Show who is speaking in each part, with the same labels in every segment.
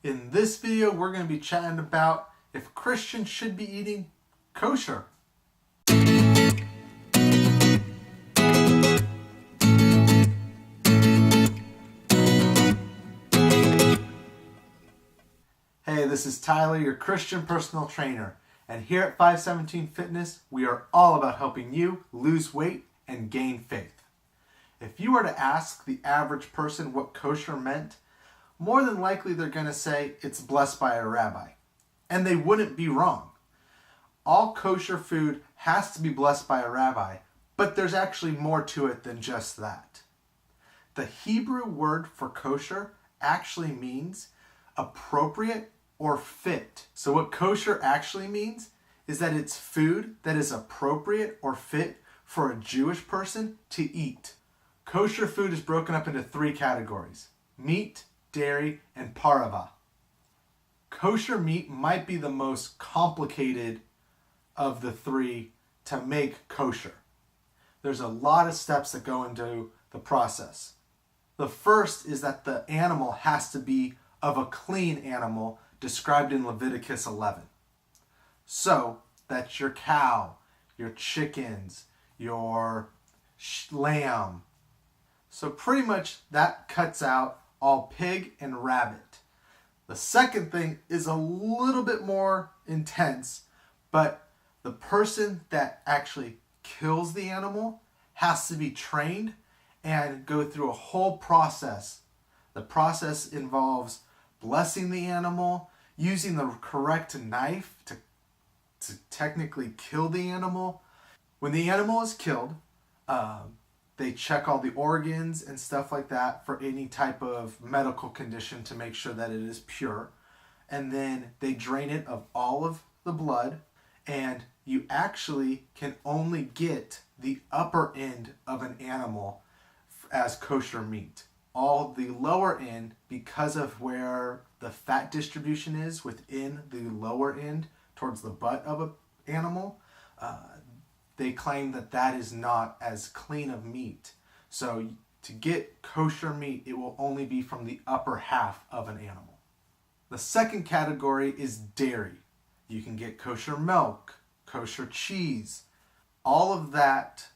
Speaker 1: In this video, we're going to be chatting about if Christians should be eating kosher. Hey, this is Tyler, your Christian personal trainer. And here at 517 Fitness, we are all about helping you lose weight and gain faith. If you were to ask the average person what kosher meant, more than likely they're going to say it's blessed by a rabbi. And they wouldn't be wrong. All kosher food has to be blessed by a rabbi, but there's actually more to it than just that. The Hebrew word for kosher actually means appropriate or fit. So what kosher actually means is that it's food that is appropriate or fit for a Jewish person to eat. Kosher food is broken up into three categories: meat, dairy, and parava. Kosher meat might be the most complicated of the three to make kosher. There's a lot of steps that go into the process. The first is that the animal has to be of a clean animal described in Leviticus 11. So that's your cow, your chickens, your lamb. So pretty much that cuts out all pig and rabbit. The second thing is a little bit more intense, but the person that actually kills the animal has to be trained and go through a whole process. The process involves blessing the animal, using the correct knife to technically kill the animal. When the animal is killed, they check all the organs and stuff like that for any type of medical condition to make sure that it is pure. And then they drain it of all of the blood, and you actually can only get the upper end of an animal as kosher meat. All the lower end, because of where the fat distribution is within the lower end towards the butt of an animal, they claim that that is not as clean of meat. So to get kosher meat, it will only be from the upper half of an animal. The second category is dairy. You can get kosher milk, kosher cheese. All of that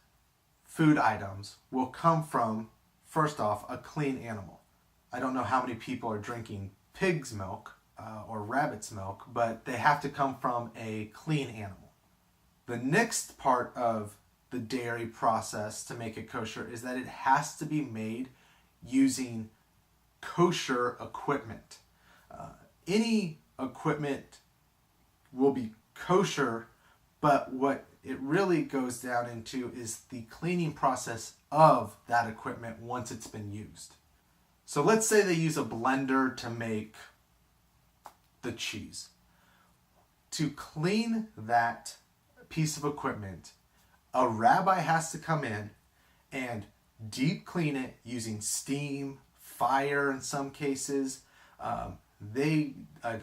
Speaker 1: food items will come from, first off, a clean animal. I don't know how many people are drinking pig's milk or rabbit's milk, but they have to come from a clean animal. The next part of the dairy process to make it kosher is that it has to be made using kosher equipment. Any equipment will be kosher, but what it really goes down into is the cleaning process of that equipment once it's been used. So let's say they use a blender to make the cheese. To clean that piece of equipment, a rabbi has to come in and deep clean it using steam, fire in some cases. A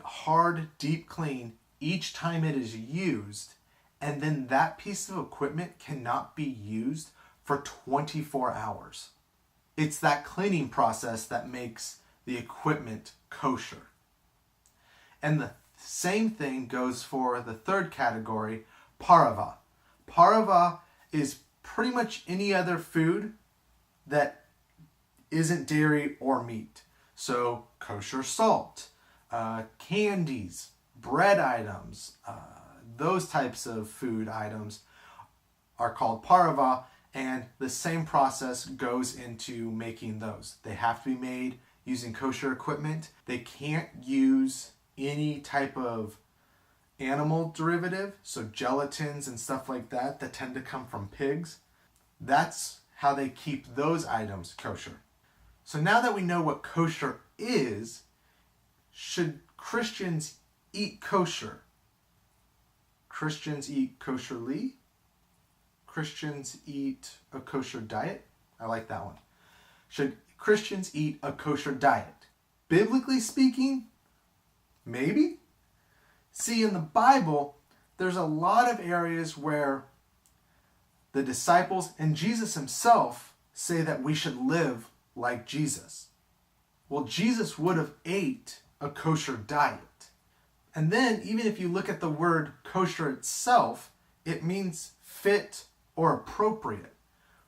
Speaker 1: hard deep clean each time it is used, and then that piece of equipment cannot be used for 24 hours. It's that cleaning process that makes the equipment kosher. And the same thing goes for the third category, parava. Parava is pretty much any other food that isn't dairy or meat. So kosher salt, candies, bread items, those types of food items are called parava, and the same process goes into making those. They have to be made using kosher equipment. They can't use any type of animal derivative, so gelatins and stuff like that tend to come from pigs. That's how they keep those items kosher. So now that we know what kosher is, should Christians eat kosher? Christians eat kosherly? Christians eat a kosher diet? I like that one. Should Christians eat a kosher diet? Biblically speaking, maybe. See, in the Bible, there's a lot of areas where the disciples and Jesus himself say that we should live like Jesus. Well, Jesus would have ate a kosher diet. And then even if you look at the word kosher itself, it means fit or appropriate,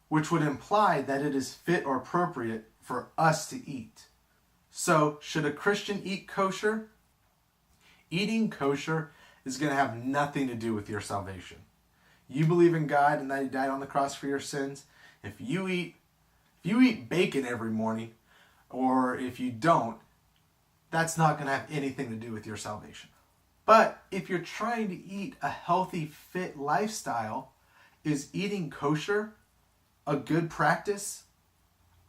Speaker 1: which would imply that it is fit or appropriate for us to eat. So, should a Christian eat kosher? Eating kosher is going to have nothing to do with your salvation. You believe in God and that He died on the cross for your sins. If you eat bacon every morning, or if you don't, that's not going to have anything to do with your salvation. But if you're trying to eat a healthy, fit lifestyle, is eating kosher a good practice?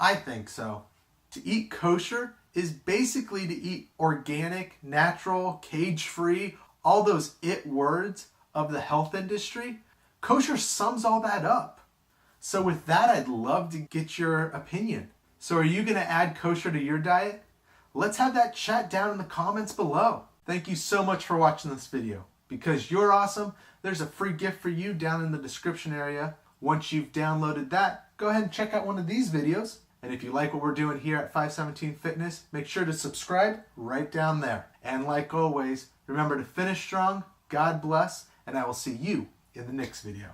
Speaker 1: I think so. To eat kosher is basically to eat organic, natural, cage-free, all those it words of the health industry. Kosher sums all that up. So with that, I'd love to get your opinion. So are you going to add kosher to your diet? Let's have that chat down in the comments below. Thank you so much for watching this video. Because you're awesome, there's a free gift for you down in the description area. Once you've downloaded that, go ahead and check out one of these videos. And if you like what we're doing here at 517 Fitness, make sure to subscribe right down there. And like always, remember to finish strong, God bless, and I will see you in the next video.